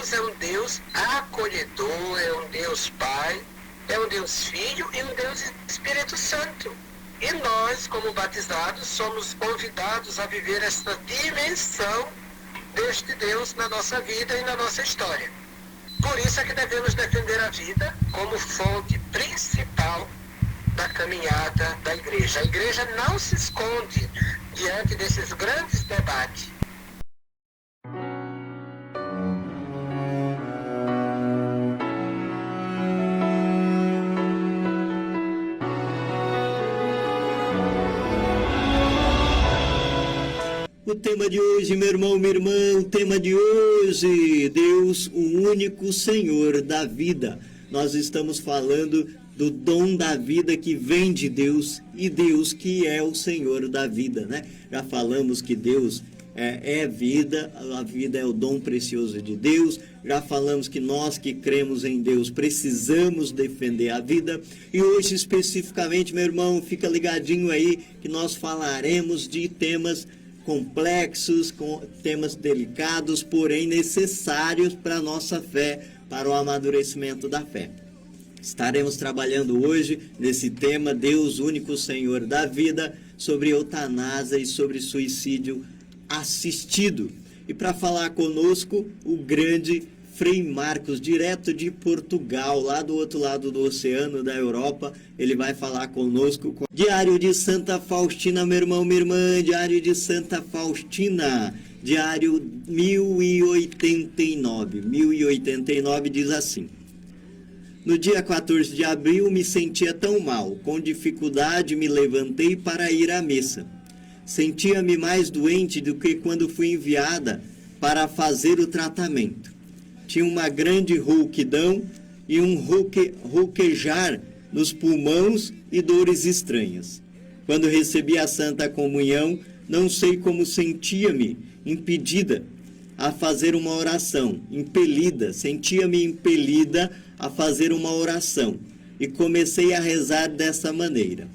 Deus é um Deus acolhedor, é um Deus Pai, é um Deus Filho e um Deus Espírito Santo. E nós, como batizados, somos convidados a viver essa dimensão deste Deus na nossa vida e na nossa história. Por isso é que devemos defender a vida como fonte principal da caminhada da igreja. A igreja não se esconde diante desses grandes debates. O tema de hoje, meu irmão, minha irmã, o tema de hoje, Deus, o único Senhor da vida. Nós estamos falando do dom da vida que vem de Deus e Deus que é o Senhor da vida, né? Já falamos que Deus é vida, a vida é o dom precioso de Deus. Já falamos que nós que cremos em Deus precisamos defender a vida. E hoje especificamente, meu irmão, fica ligadinho aí que nós falaremos de temas complexos, com temas delicados, porém necessários para a nossa fé, para o amadurecimento da fé. Estaremos trabalhando hoje nesse tema, Deus, único Senhor da vida, sobre eutanásia e sobre suicídio assistido. E para falar conosco, o grande Frei Marcos, direto de Portugal, lá do outro lado do oceano, da Europa. Ele vai falar conosco. Diário de Santa Faustina, meu irmão, minha irmã, Diário de Santa Faustina, diário 1089. 1089 diz assim: no dia 14 de abril me sentia tão mal, com dificuldade me levantei para ir à missa. Sentia-me mais doente do que quando fui enviada para fazer o tratamento. Tinha uma grande rouquidão e um rouquejar nos pulmões e dores estranhas. Quando recebi a Santa Comunhão, não sei como sentia-me impedida a fazer uma oração, sentia-me impelida a fazer uma oração, e comecei a rezar dessa maneira: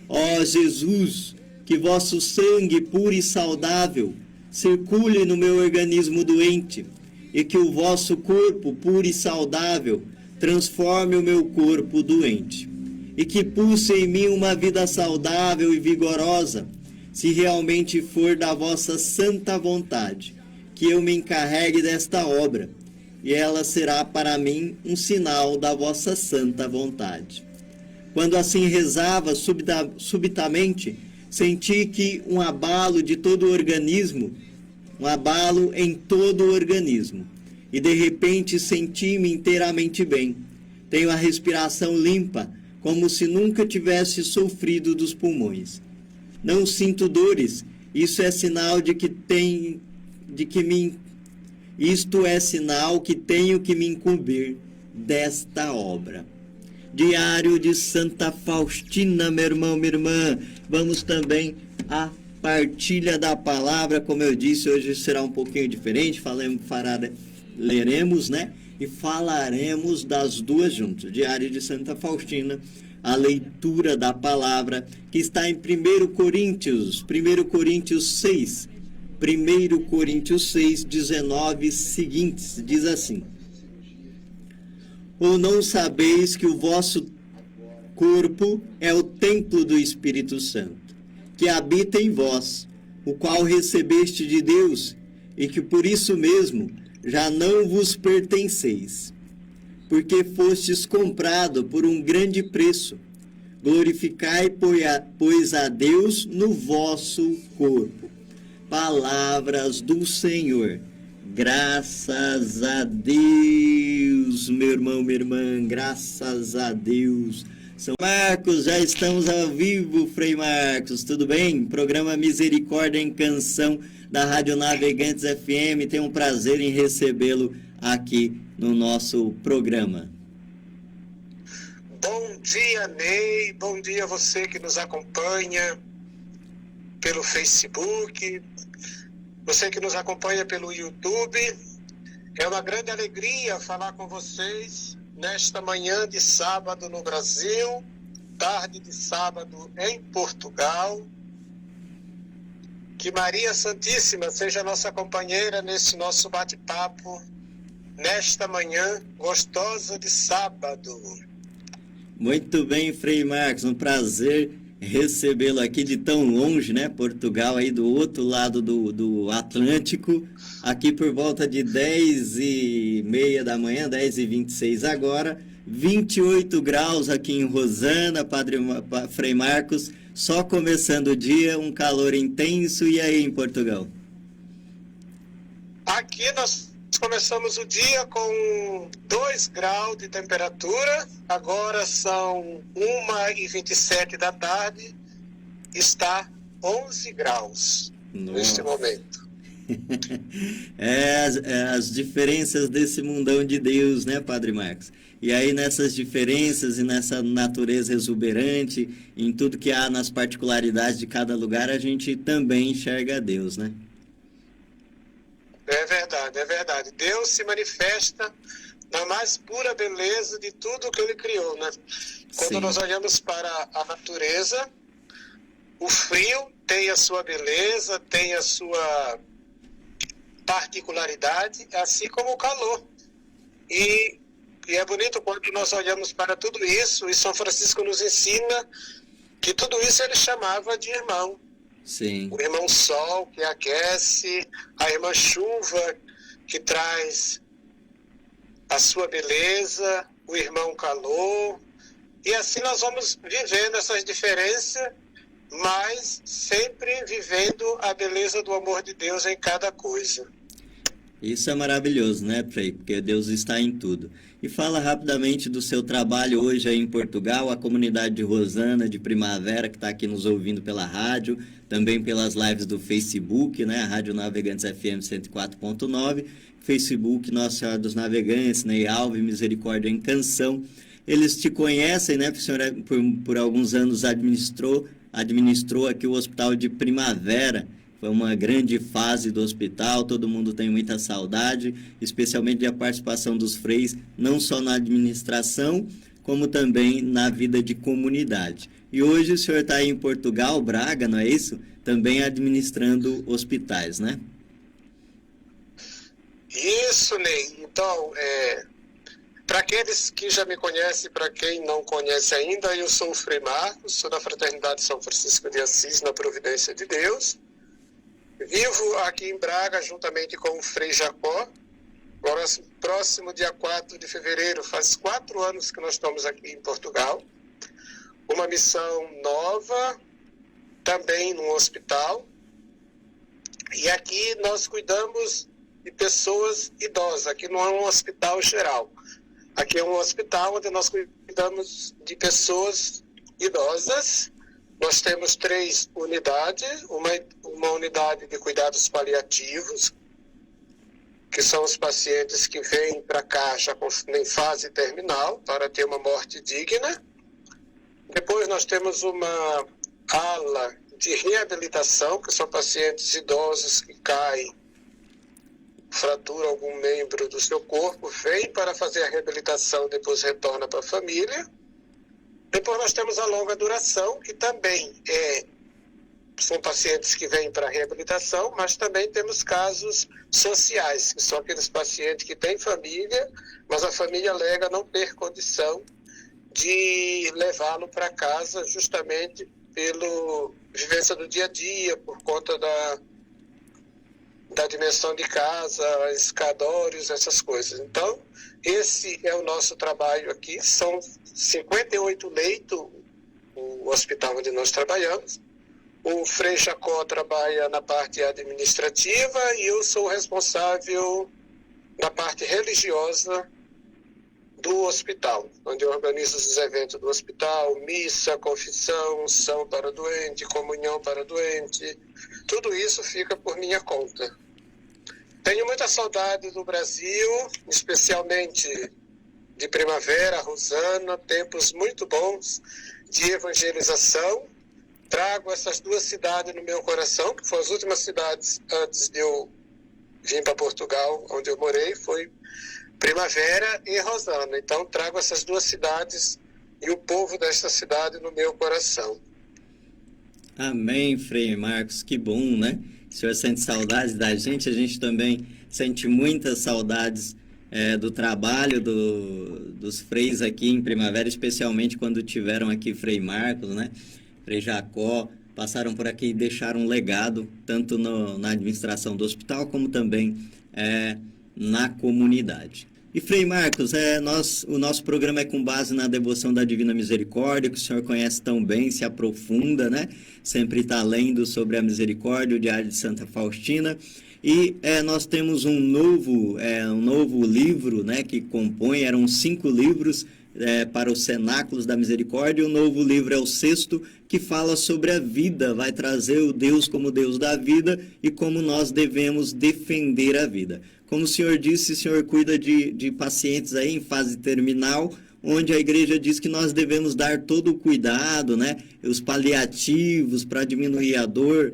ó Jesus, que vosso sangue puro e saudável circule no meu organismo doente, e que o vosso corpo puro e saudável transforme o meu corpo doente, e que pulse em mim uma vida saudável e vigorosa, se realmente for da vossa santa vontade, que eu me encarregue desta obra, e ela será para mim um sinal da vossa santa vontade. Quando assim rezava, subitamente, senti que um abalo em todo o organismo, e de repente senti-me inteiramente bem. Tenho a respiração limpa, como se nunca tivesse sofrido dos pulmões. Não sinto dores, isso é sinal isto é sinal que tenho que me incumbir desta obra. Diário de Santa Faustina, meu irmão, minha irmã. Vamos também à partilha da palavra. Como eu disse, hoje será um pouquinho diferente. Leremos, né? E falaremos das duas juntas. Diário de Santa Faustina, a leitura da palavra, que está em 1 Coríntios 6. 1 Coríntios 6, 19 seguintes, diz assim: ou não sabeis que o vosso corpo é o templo do Espírito Santo, que habita em vós, o qual recebeste de Deus, e que por isso mesmo já não vos pertenceis, porque fostes comprado por um grande preço. Glorificai, pois, a Deus no vosso corpo. Palavras do Senhor. Graças a Deus, meu irmão, minha irmã, graças a Deus. São Marcos, já estamos ao vivo, Frei Marcos, tudo bem? Programa Misericórdia em Canção da Rádio Navegantes FM. Tenho um prazer em recebê-lo aqui no nosso programa. Bom dia, Ney, bom dia a você que nos acompanha pelo Facebook, você que nos acompanha pelo YouTube. É uma grande alegria falar com vocês nesta manhã de sábado no Brasil, tarde de sábado em Portugal. Que Maria Santíssima seja nossa companheira nesse nosso bate-papo nesta manhã gostosa de sábado. Muito bem, Frei Marcos, um prazer recebê-lo aqui de tão longe, né? Portugal, aí do outro lado do Atlântico, aqui por volta de 10h30 da manhã, 10h26 agora, 28 graus aqui em Rosana, Frei Marcos, só começando o dia, um calor intenso, e aí em Portugal? Aqui nós começamos o dia com 2 graus de temperatura, agora são 1h27 da tarde, está 11 graus neste momento. As diferenças desse mundão de Deus, né, Padre Marcos? E aí nessas diferenças e nessa natureza exuberante, em tudo que há nas particularidades de cada lugar, a gente também enxerga Deus, né? É verdade, é verdade. Deus se manifesta na mais pura beleza de tudo que Ele criou, né? Quando nós olhamos para a natureza, o frio tem a sua beleza, tem a sua particularidade, assim como o calor. E é bonito quando nós olhamos para tudo isso, e São Francisco nos ensina que tudo isso ele chamava de irmão. Sim. O irmão sol que aquece, a irmã chuva que traz a sua beleza, o irmão calor, e assim nós vamos vivendo essas diferenças, mas sempre vivendo a beleza do amor de Deus em cada coisa. Isso é maravilhoso, né, Frei? Porque Deus está em tudo. E fala rapidamente do seu trabalho hoje aí em Portugal, a comunidade de Rosana, de Primavera, que está aqui nos ouvindo pela rádio, também pelas lives do Facebook, né, a Rádio Navegantes FM 104.9, Facebook Nossa Senhora dos Navegantes, Ney Alves, Misericórdia em Canção. Eles te conhecem, né, porque o senhor por alguns anos administrou aqui o Hospital de Primavera. Foi uma grande fase do hospital, todo mundo tem muita saudade, especialmente da participação dos freis, não só na administração, como também na vida de comunidade. E hoje o senhor está aí em Portugal, Braga, não é isso? Também administrando hospitais, né? Isso, Ney. Então, para aqueles que já me conhecem, para quem não conhece ainda, eu sou o Frei Marcos, sou da Fraternidade São Francisco de Assis, na Providência de Deus. Vivo aqui em Braga, juntamente com o Frei Jacó. Próximo dia 4 de fevereiro, faz 4 anos que nós estamos aqui em Portugal. Uma missão nova, também num hospital. E aqui nós cuidamos de pessoas idosas. Aqui não é um hospital geral. Aqui é um hospital onde nós cuidamos de pessoas idosas. Nós temos 3 unidades, uma unidade de cuidados paliativos, que são os pacientes que vêm para cá já em fase terminal, para ter uma morte digna. Depois nós temos uma ala de reabilitação, que são pacientes idosos que caem, fraturam algum membro do seu corpo, vêm para fazer a reabilitação, depois retorna para a família. Depois nós temos a longa duração, que também são pacientes que vêm para reabilitação, mas também temos casos sociais, que são aqueles pacientes que têm família, mas a família alega não ter condição de levá-lo para casa justamente pela vivência do dia a dia, por conta da dimensão de casa, escadórios, essas coisas. Então, esse é o nosso trabalho aqui. São 58 leitos o hospital onde nós trabalhamos. O Frei Jacó trabalha na parte administrativa e eu sou responsável na parte religiosa do hospital, onde eu organizo os eventos do hospital, missa, confissão, unção para doente, comunhão para doente. Tudo isso fica por minha conta. Tenho muita saudade do Brasil, especialmente de Primavera, Rosana, tempos muito bons de evangelização. Trago essas 2 cidades no meu coração, que foram as últimas cidades antes de eu vir para Portugal, onde eu morei, foi Primavera e Rosana. Então trago essas 2 cidades e o povo desta cidade no meu coração. Amém, Frei Marcos, que bom, né? O senhor sente saudades da gente, a gente também sente muitas saudades do trabalho dos freis aqui em Primavera, especialmente quando tiveram aqui Frei Marcos, né? Frei Jacó, passaram por aqui e deixaram um legado, tanto na administração do hospital, como também na comunidade. E Frei Marcos, o nosso programa é com base na devoção da Divina Misericórdia, que o senhor conhece tão bem, se aprofunda, né? Sempre está lendo sobre a misericórdia, o Diário de Santa Faustina. E nós temos um novo livro, né, que compõe, eram 5 livros para os Cenáculos da Misericórdia. O novo livro é o 6º, que fala sobre a vida, vai trazer o Deus como Deus da vida e como nós devemos defender a vida. Como o senhor disse, o senhor cuida de pacientes aí em fase terminal, onde a igreja diz que nós devemos dar todo o cuidado, né, os paliativos para diminuir a dor,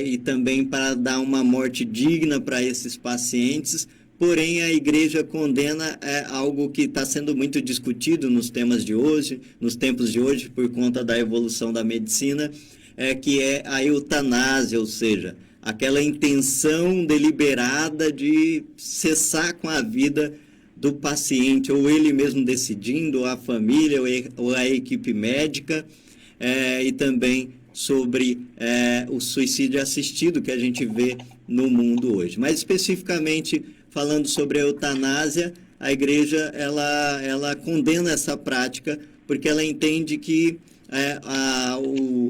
e também para dar uma morte digna para esses pacientes. Porém, a igreja condena algo que está sendo muito discutido nos tempos de hoje, por conta da evolução da medicina, que é a eutanásia, ou seja, aquela intenção deliberada de cessar com a vida do paciente, ou ele mesmo decidindo, ou a família, ou a equipe médica, e também sobre o suicídio assistido que a gente vê no mundo hoje. Mas especificamente falando sobre a eutanásia, a igreja ela condena essa prática porque ela entende que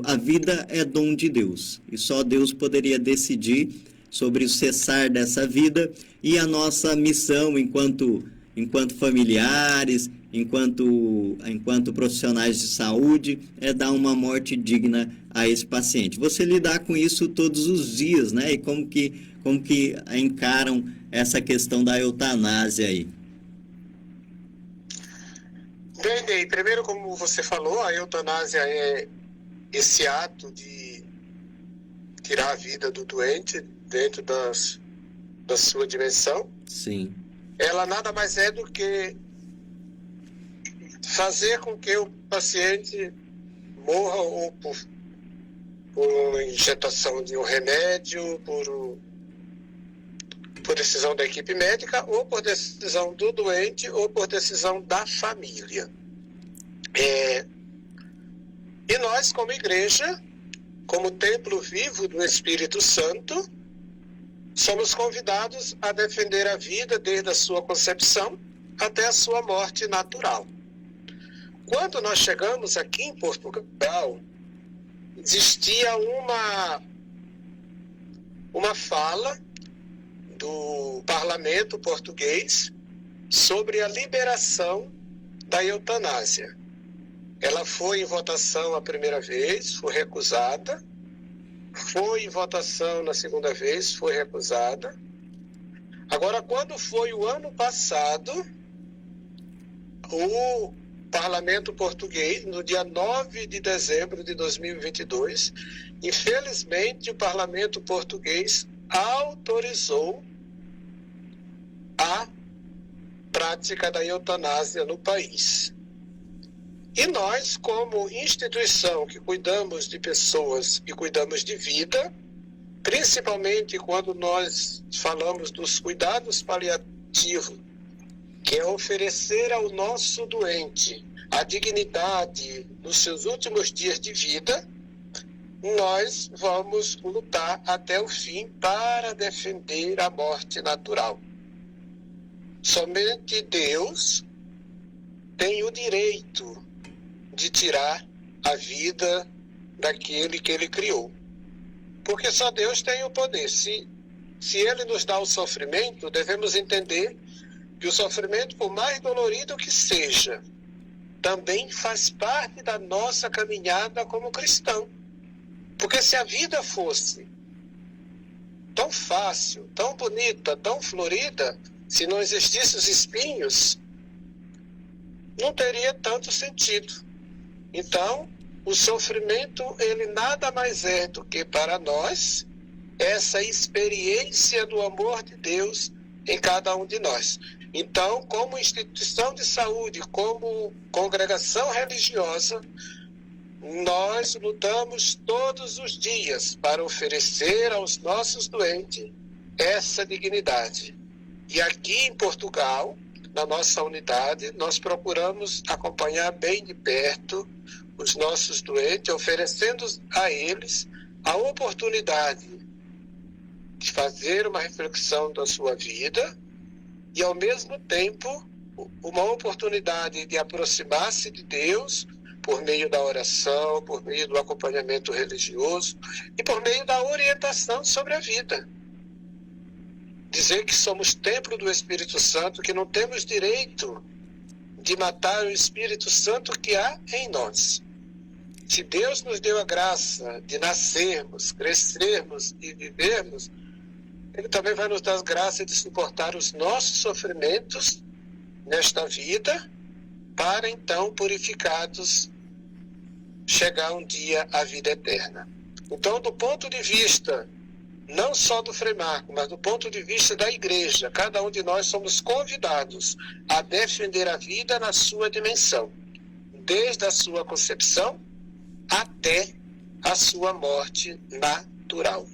a vida é dom de Deus e só Deus poderia decidir sobre o cessar dessa vida, e a nossa missão enquanto familiares, enquanto profissionais de saúde, é dar uma morte digna a esse paciente. Você lidar com isso todos os dias, né? E como que encaram essa questão da eutanásia aí? Bem, primeiro, como você falou, a eutanásia é esse ato de tirar a vida do doente dentro da sua dimensão. Sim. Ela nada mais é do que fazer com que o paciente morra ou por injetação de um remédio, por decisão da equipe médica, ou por decisão do doente, ou por decisão da família. E nós, como igreja, como templo vivo do Espírito Santo, somos convidados a defender a vida desde a sua concepção até a sua morte natural. Quando nós chegamos aqui em Portugal, existia uma fala do parlamento português sobre a liberação da eutanásia. Ela foi em votação a primeira vez, foi recusada. Foi em votação na segunda vez, foi recusada. Agora, quando foi o ano passado, o parlamento português, no dia 9 de dezembro de 2022, infelizmente o parlamento português autorizou a prática da eutanásia no país. E nós, como instituição que cuidamos de pessoas e cuidamos de vida, principalmente quando nós falamos dos cuidados paliativos, que é oferecer ao nosso doente a dignidade nos seus últimos dias de vida, nós vamos lutar até o fim para defender a morte natural. Somente Deus tem o direito de tirar a vida daquele que Ele criou. Porque só Deus tem o poder. Se Ele nos dá o sofrimento, devemos entender que o sofrimento, por mais dolorido que seja, também faz parte da nossa caminhada como cristão. Porque se a vida fosse tão fácil, tão bonita, tão florida, se não existissem os espinhos, não teria tanto sentido. Então, o sofrimento, ele nada mais é do que para nós essa experiência do amor de Deus em cada um de nós. Então, como instituição de saúde, como congregação religiosa, nós lutamos todos os dias para oferecer aos nossos doentes essa dignidade. E aqui em Portugal, na nossa unidade, nós procuramos acompanhar bem de perto os nossos doentes, oferecendo a eles a oportunidade de fazer uma reflexão da sua vida e, ao mesmo tempo, uma oportunidade de aproximar-se de Deus por meio da oração, por meio do acompanhamento religioso e por meio da orientação sobre a vida. Dizer que somos templo do Espírito Santo, que não temos direito de matar o Espírito Santo que há em nós. Se Deus nos deu a graça de nascermos, crescermos e vivermos, Ele também vai nos dar a graça de suportar os nossos sofrimentos nesta vida, para então, purificados, chegar um dia à vida eterna. Então, do ponto de vista não só do Frei Marco, mas do ponto de vista da igreja, cada um de nós somos convidados a defender a vida na sua dimensão, desde a sua concepção até a sua morte natural.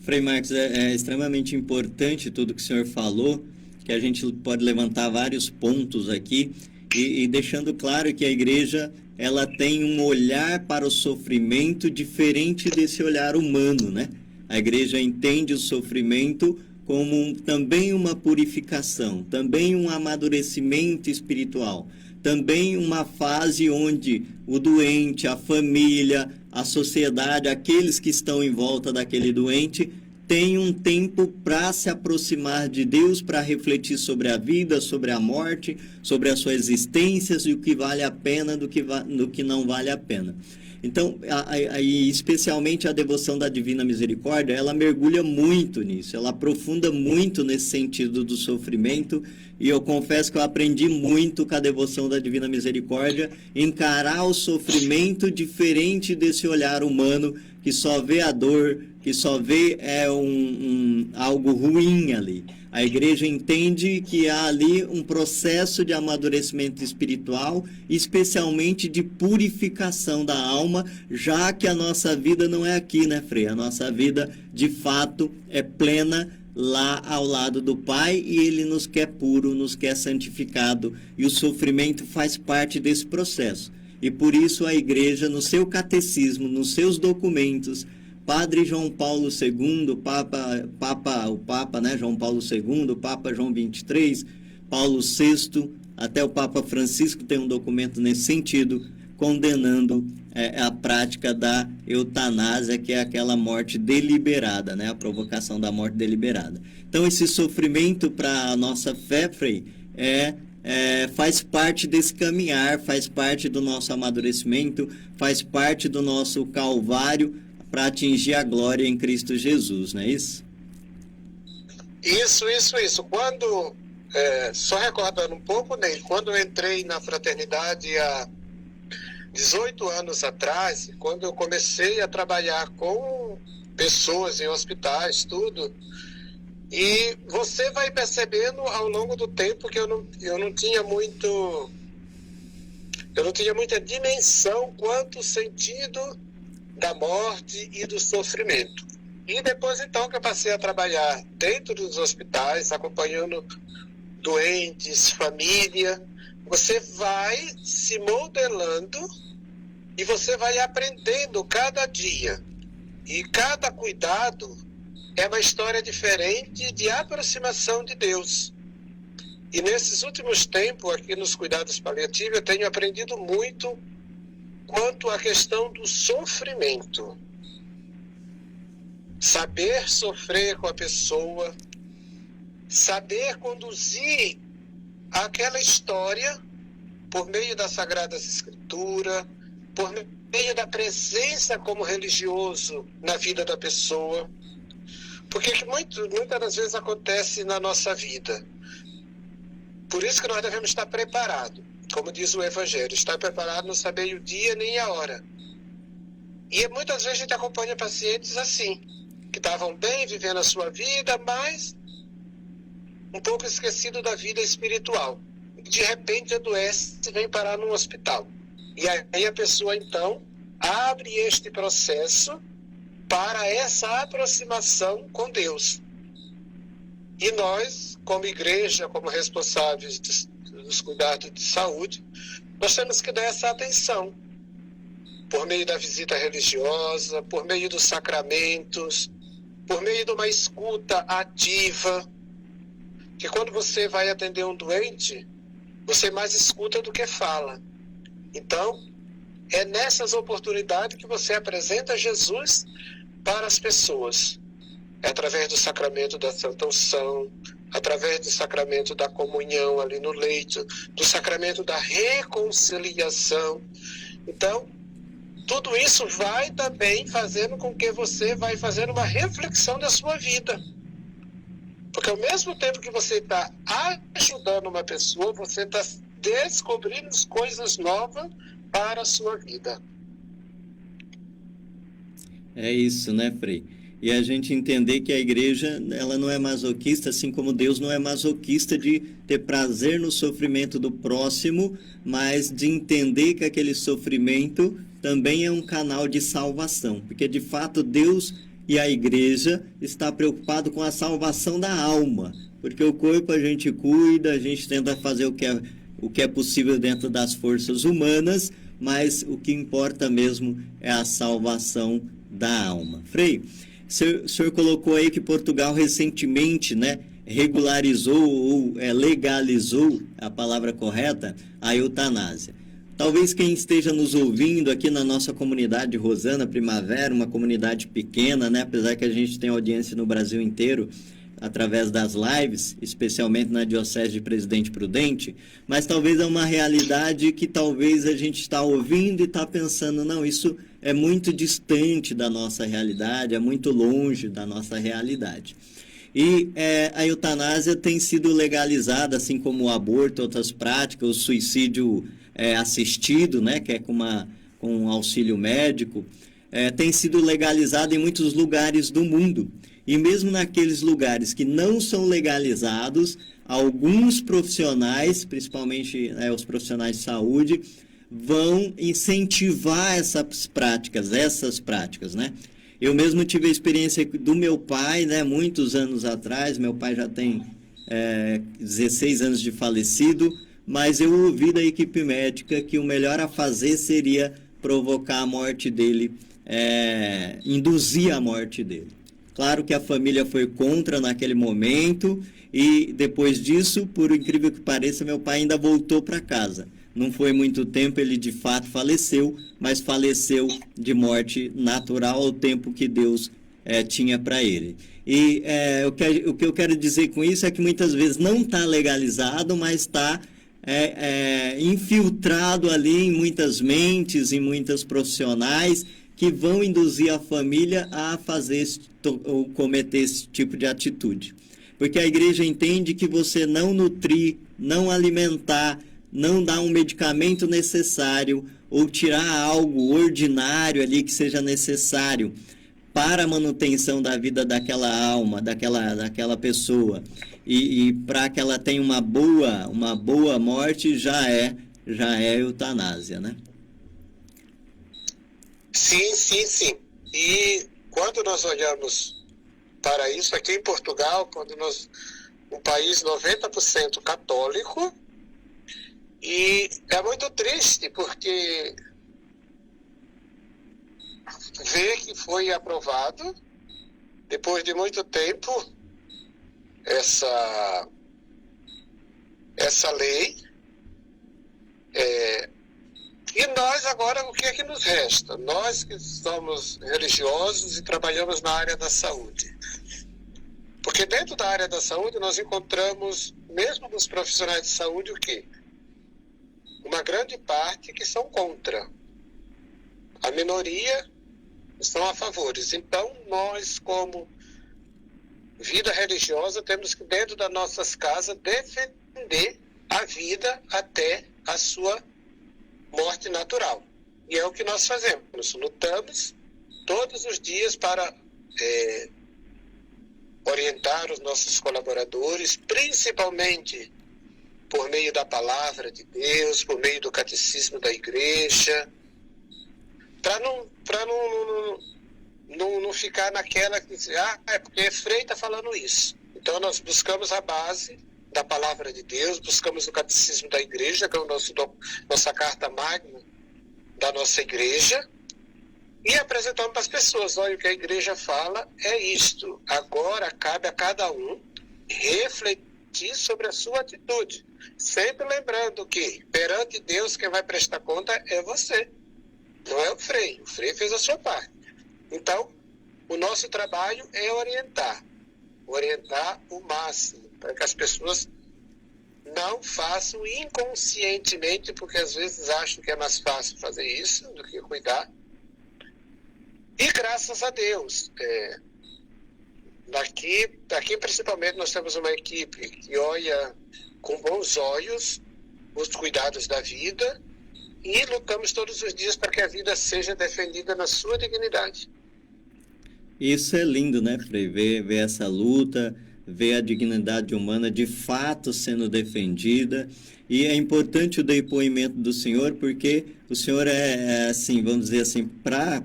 Frei Marcos, é extremamente importante tudo que o senhor falou, que a gente pode levantar vários pontos aqui, e deixando claro que a igreja ela tem um olhar para o sofrimento diferente desse olhar humano, né? A igreja entende o sofrimento como também uma purificação, também um amadurecimento espiritual, também uma fase onde o doente, a família, a sociedade, aqueles que estão em volta daquele doente, têm um tempo para se aproximar de Deus, para refletir sobre a vida, sobre a morte, sobre a sua existência, e o que vale a pena do que não vale a pena. Então, especialmente a devoção da Divina Misericórdia, ela mergulha muito nisso, ela aprofunda muito nesse sentido do sofrimento, e eu confesso que eu aprendi muito com a devoção da Divina Misericórdia, encarar o sofrimento diferente desse olhar humano, que só vê a dor, que só vê algo ruim ali. A igreja entende que há ali um processo de amadurecimento espiritual, especialmente de purificação da alma, já que a nossa vida não é aqui, né, Frei? A nossa vida, de fato, é plena lá ao lado do Pai, e Ele nos quer puro, nos quer santificado, e o sofrimento faz parte desse processo. E por isso a igreja, no seu catecismo, nos seus documentos, Padre João Paulo II, o Papa, né, João Paulo II, o Papa João XXIII, Paulo VI, até o Papa Francisco tem um documento nesse sentido, condenando a prática da eutanásia, que é aquela morte deliberada, né, a provocação da morte deliberada. Então, esse sofrimento para a nossa fé, Frei, faz parte desse caminhar, faz parte do nosso amadurecimento, faz parte do nosso calvário, para atingir a glória em Cristo Jesus, não é isso? Isso. Quando, só recordando um pouco, Ney, quando eu entrei na fraternidade há 18 anos atrás, quando eu comecei a trabalhar com pessoas em hospitais, tudo, e você vai percebendo ao longo do tempo que eu não tinha muita dimensão quanto o sentido da morte e do sofrimento. E depois, então, que eu passei a trabalhar dentro dos hospitais, acompanhando doentes, família, você vai se modelando e você vai aprendendo cada dia. E cada cuidado é uma história diferente de aproximação de Deus. E nesses últimos tempos, aqui nos cuidados paliativos, eu tenho aprendido muito quanto à questão do sofrimento. Saber sofrer com a pessoa, saber conduzir aquela história por meio das Sagradas Escrituras, por meio da presença como religioso na vida da pessoa. Porque que muitas das vezes acontece na nossa vida. Por isso que nós devemos estar preparados. Como diz o Evangelho, estar preparado não saber o dia nem a hora. E muitas vezes a gente acompanha pacientes assim, que estavam bem, vivendo a sua vida, mas um pouco esquecido da vida espiritual. De repente adoece e vem parar num hospital. E aí a pessoa então abre este processo para essa aproximação com Deus. E nós, como igreja, como responsáveis dos cuidados de saúde, nós temos que dar essa atenção, por meio da visita religiosa, por meio dos sacramentos, por meio de uma escuta ativa, que quando você vai atender um doente, você mais escuta do que fala. Então, é nessas oportunidades que você apresenta Jesus para as pessoas. É através do sacramento da Santa Unção, através do sacramento da comunhão ali no leito, do sacramento da reconciliação. Então, tudo isso vai também fazendo com que você vai fazendo uma reflexão da sua vida. Porque ao mesmo tempo que você está ajudando uma pessoa, você está descobrindo coisas novas para a sua vida. É isso, né, Frei? E a gente entender que a igreja, ela não é masoquista, assim como Deus não é masoquista de ter prazer no sofrimento do próximo, mas de entender que aquele sofrimento também é um canal de salvação. Porque, de fato, Deus e a igreja está preocupado com a salvação da alma. Porque o corpo a gente cuida, a gente tenta fazer o que é possível dentro das forças humanas, mas o que importa mesmo é a salvação da alma. Frei, o senhor colocou aí que Portugal recentemente, né, regularizou ou legalizou, a palavra correta, a eutanásia. Talvez quem esteja nos ouvindo aqui na nossa comunidade Rosana Primavera, uma comunidade pequena, né, apesar que a gente tem audiência no Brasil inteiro, através das lives, especialmente na Diocese de Presidente Prudente, mas talvez é uma realidade que talvez a gente está ouvindo e está pensando, não, isso é muito distante da nossa realidade, é muito longe da nossa realidade. E a eutanásia tem sido legalizada, assim como o aborto, outras práticas, o suicídio assistido, né, que é com auxílio médico, tem sido legalizado em muitos lugares do mundo. E mesmo naqueles lugares que não são legalizados, alguns profissionais, principalmente os profissionais de saúde, vão incentivar essas práticas, né? Eu mesmo tive a experiência do meu pai, né, muitos anos atrás. Meu pai já tem 16 anos de falecido, mas eu ouvi da equipe médica que o melhor a fazer seria provocar a morte dele, induzir a morte dele. Claro que a família foi contra naquele momento e depois disso, por incrível que pareça, meu pai ainda voltou para casa. Não foi muito tempo, ele de fato faleceu, mas faleceu de morte natural ao tempo que Deus tinha para ele. E o que eu quero dizer com isso é que muitas vezes não está legalizado, mas está infiltrado ali em muitas mentes, em muitos profissionais que vão induzir a família a fazer ou cometer esse tipo de atitude. Porque a igreja entende que você não nutrir, não alimentar, não dar um medicamento necessário ou tirar algo ordinário ali que seja necessário para a manutenção da vida daquela alma, daquela pessoa, e para que ela tenha uma boa morte, já é eutanásia, né? Sim. E quando nós olhamos para isso, aqui em Portugal, um país 90% católico, e é muito triste porque ver que foi aprovado, depois de muito tempo, essa lei, e nós agora, o que é que nos resta? Nós que somos religiosos e trabalhamos na área da saúde. Porque dentro da área da saúde nós encontramos, mesmo nos profissionais de saúde, o quê? Uma grande parte que são contra. A minoria estão a favor. Então, nós, como vida religiosa, temos que, dentro das nossas casas, defender a vida até a sua morte natural. E é o que nós fazemos. Lutamos todos os dias para orientar os nossos colaboradores, principalmente por meio da palavra de Deus, por meio do catecismo da igreja, para não ficar naquela que diz, é porque Frei está falando isso. Então, nós buscamos a base da palavra de Deus, buscamos o catecismo da igreja, que é nossa carta magna da nossa igreja, e apresentamos para as pessoas: olha, o que a igreja fala é isto. Agora cabe a cada um refletir sobre a sua atitude, sempre lembrando que perante Deus quem vai prestar conta é você, não é o Frei. O Frei fez a sua parte. Então, o nosso trabalho é orientar o máximo, para que as pessoas não façam inconscientemente, porque às vezes acham que é mais fácil fazer isso do que cuidar. E graças a Deus, daqui principalmente nós temos uma equipe que olha com bons olhos os cuidados da vida, e lutamos todos os dias para que a vida seja defendida na sua dignidade. Isso é lindo, né, Frei? Ver essa luta, ver a dignidade humana de fato sendo defendida. E é importante o depoimento do senhor, porque o senhor assim, vamos dizer assim, para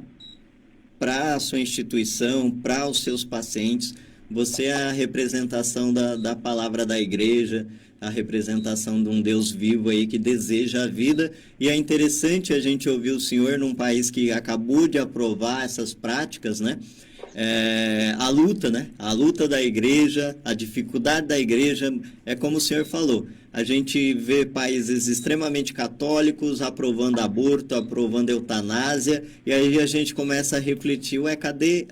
a sua instituição, para os seus pacientes, você é a representação da palavra da igreja, a representação de um Deus vivo aí que deseja a vida. E é interessante a gente ouvir o senhor num país que acabou de aprovar essas práticas, né? A luta, né? A luta da igreja, a dificuldade da igreja, é como o senhor falou, a gente vê países extremamente católicos aprovando aborto, aprovando eutanásia, e aí a gente começa a refletir, cadê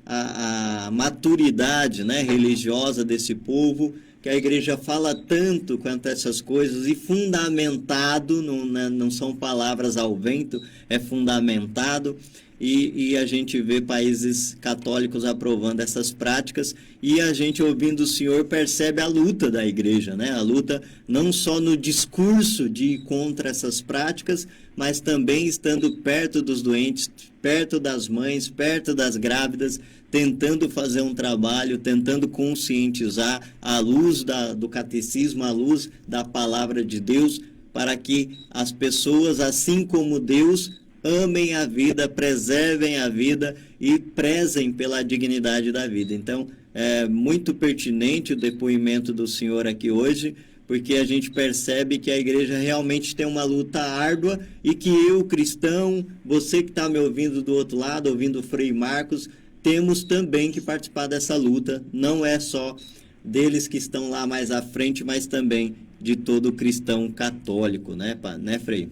a maturidade, né, religiosa desse povo, que a igreja fala tanto quanto essas coisas, e fundamentado, não são palavras ao vento, é fundamentado. E a gente vê países católicos aprovando essas práticas, e a gente, ouvindo o senhor, percebe a luta da igreja, né? A luta não só no discurso de ir contra essas práticas, mas também estando perto dos doentes, perto das mães, perto das grávidas, tentando fazer um trabalho, tentando conscientizar à luz do catecismo, à luz da palavra de Deus, para que as pessoas, assim como Deus, amem a vida, preservem a vida e prezem pela dignidade da vida. Então, é muito pertinente o depoimento do senhor aqui hoje, porque a gente percebe que a igreja realmente tem uma luta árdua, e que eu, cristão, você que está me ouvindo do outro lado, ouvindo o Frei Marcos, temos também que participar dessa luta. Não é só deles que estão lá mais à frente, mas também de todo cristão católico, né, Frei?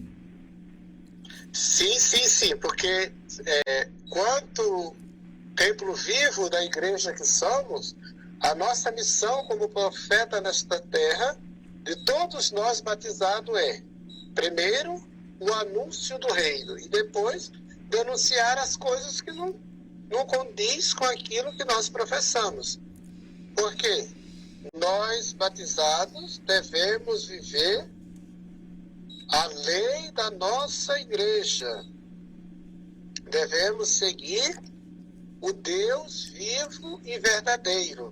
Sim, porque quanto templo vivo da igreja que somos, a nossa missão como profeta nesta terra, de todos nós batizados, primeiro, o anúncio do reino, e depois denunciar as coisas que não condiz com aquilo que nós professamos. Porque nós, batizados, devemos viver a lei da nossa igreja. Devemos seguir o Deus vivo e verdadeiro.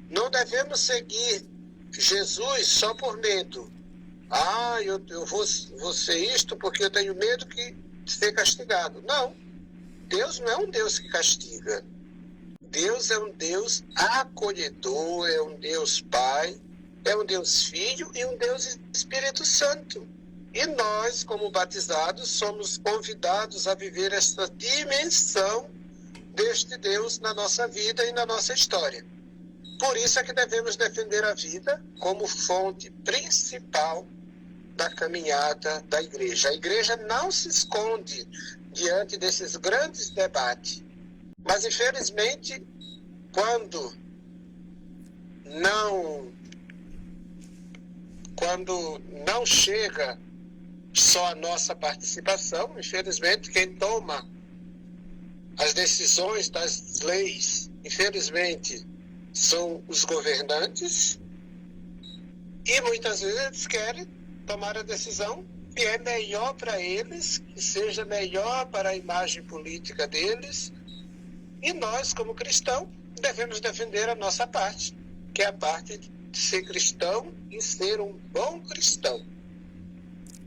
Não devemos seguir Jesus só por medo. Eu vou ser isto porque eu tenho medo de ser castigado. Não. Deus não é um Deus que castiga. Deus é um Deus acolhedor, é um Deus Pai, é um Deus Filho e um Deus Espírito Santo. E nós, como batizados, somos convidados a viver esta dimensão deste Deus na nossa vida e na nossa história. Por isso é que devemos defender a vida como fonte principal da caminhada da igreja. A igreja não se esconde diante desses grandes debates. Mas, infelizmente, quando não chega só a nossa participação, infelizmente, quem toma as decisões das leis, infelizmente, são os governantes, e muitas vezes eles querem tomar a decisão que é melhor para eles, que seja melhor para a imagem política deles, e nós, como cristãos, devemos defender a nossa parte, que é a parte de ser cristão e ser um bom cristão.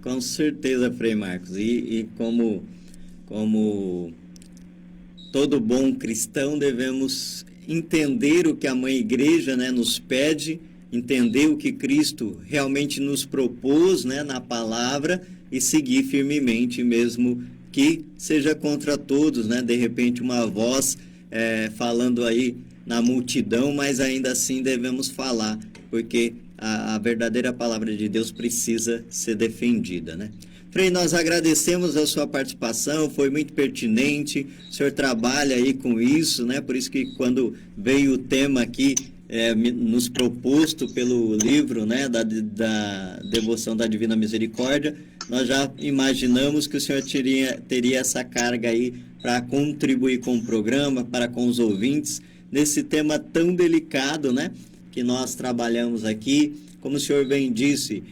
Com certeza, Frei Marcos. E como todo bom cristão, devemos entender o que a Mãe Igreja, né, nos pede, entender o que Cristo realmente nos propôs, né, na palavra, e seguir firmemente, mesmo que seja contra todos, né, de repente uma voz falando aí na multidão, mas ainda assim devemos falar, porque a verdadeira palavra de Deus precisa ser defendida, né? Frei, nós agradecemos a sua participação, foi muito pertinente, o senhor trabalha aí com isso, né? Por isso que quando veio o tema aqui, nos proposto pelo livro, né, da Devoção da Divina Misericórdia, nós já imaginamos que o senhor teria essa carga aí para contribuir com o programa, para com os ouvintes, nesse tema tão delicado, né, que nós trabalhamos aqui. Como o senhor bem disse,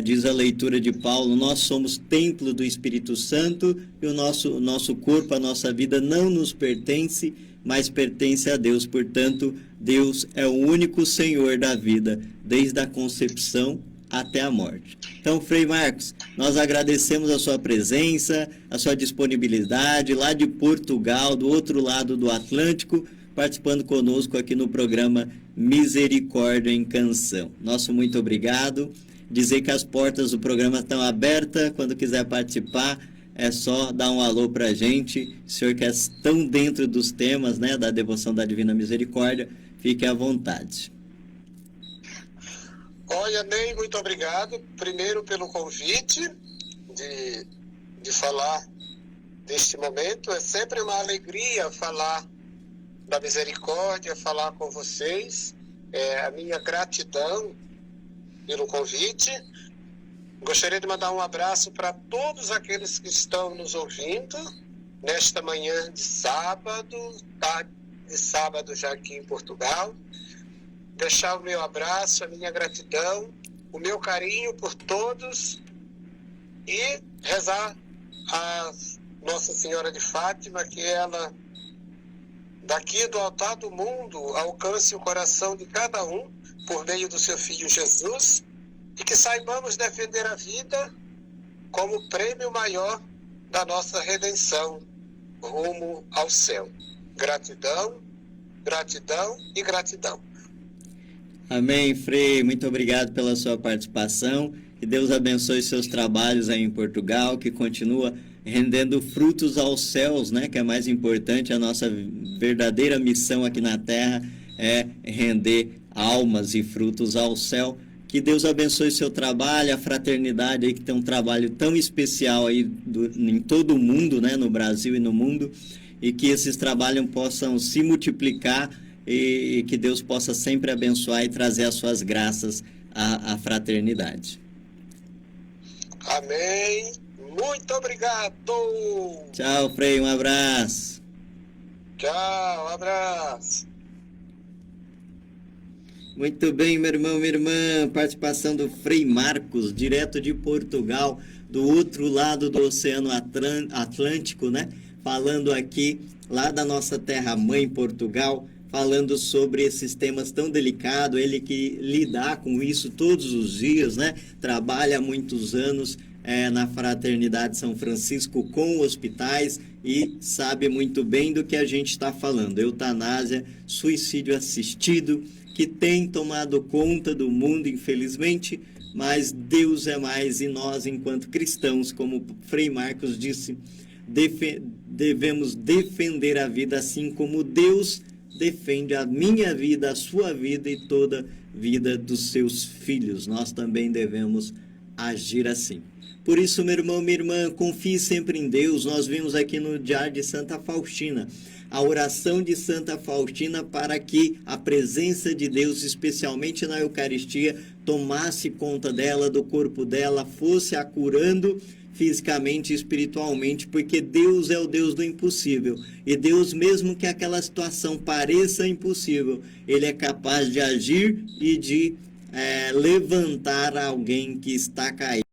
diz a leitura de Paulo, nós somos templo do Espírito Santo e o nosso corpo, a nossa vida não nos pertence, mas pertence a Deus. Portanto, Deus é o único Senhor da vida, desde a concepção até a morte. Então, Frei Marcos, nós agradecemos a sua presença, a sua disponibilidade lá de Portugal, do outro lado do Atlântico, participando conosco aqui no programa Misericórdia em Canção. Nosso muito obrigado. Dizer que as portas do programa estão abertas, quando quiser participar, é só dar um alô para a gente. O senhor que é tão dentro dos temas, né, da devoção da Divina Misericórdia, fique à vontade. Olha, Ney, muito obrigado, primeiro pelo convite de falar deste momento. É sempre uma alegria falar da misericórdia, falar com vocês. A minha gratidão pelo convite. Gostaria de mandar um abraço para todos aqueles que estão nos ouvindo nesta manhã de sábado, tarde de sábado já aqui em Portugal. Deixar o meu abraço, a minha gratidão, o meu carinho por todos e rezar a Nossa Senhora de Fátima, que ela, daqui do altar do mundo, alcance o coração de cada um por meio do seu Filho Jesus, e que saibamos defender a vida como prêmio maior da nossa redenção rumo ao céu. Gratidão, gratidão e gratidão. Amém, Frei. Muito obrigado pela sua participação. Que Deus abençoe seus trabalhos aí em Portugal, que continua rendendo frutos aos céus, né? Que é mais importante. A nossa verdadeira missão aqui na Terra é render almas e frutos ao céu. Que Deus abençoe seu trabalho, a fraternidade aí, que tem um trabalho tão especial aí em todo o mundo, né? No Brasil e no mundo, e que esses trabalhos possam se multiplicar e que Deus possa sempre abençoar e trazer as suas graças à fraternidade. Amém. Muito obrigado. Tchau, Frei. Um abraço. Tchau, um abraço. Muito bem, meu irmão, minha irmã. Participação do Frei Marcos, direto de Portugal, do outro lado do Oceano Atlântico, né? Falando aqui, lá da nossa terra-mãe, Portugal, falando sobre esses temas tão delicados, ele que lida com isso todos os dias, né? Trabalha há muitos anos na Fraternidade São Francisco com hospitais e sabe muito bem do que a gente está falando. Eutanásia, suicídio assistido, que tem tomado conta do mundo, infelizmente, mas Deus é mais e nós, enquanto cristãos, como Frei Marcos disse, devemos defender a vida assim como Deus defende a minha vida, a sua vida e toda a vida dos seus filhos. Nós também devemos agir assim. Por isso, meu irmão, minha irmã, confie sempre em Deus. Nós vimos aqui no Diário de Santa Faustina a oração de Santa Faustina para que a presença de Deus, especialmente na Eucaristia, tomasse conta dela, do corpo dela, fosse a curando fisicamente e espiritualmente, porque Deus é o Deus do impossível. E Deus, mesmo que aquela situação pareça impossível, Ele é capaz de agir e de levantar alguém que está caído.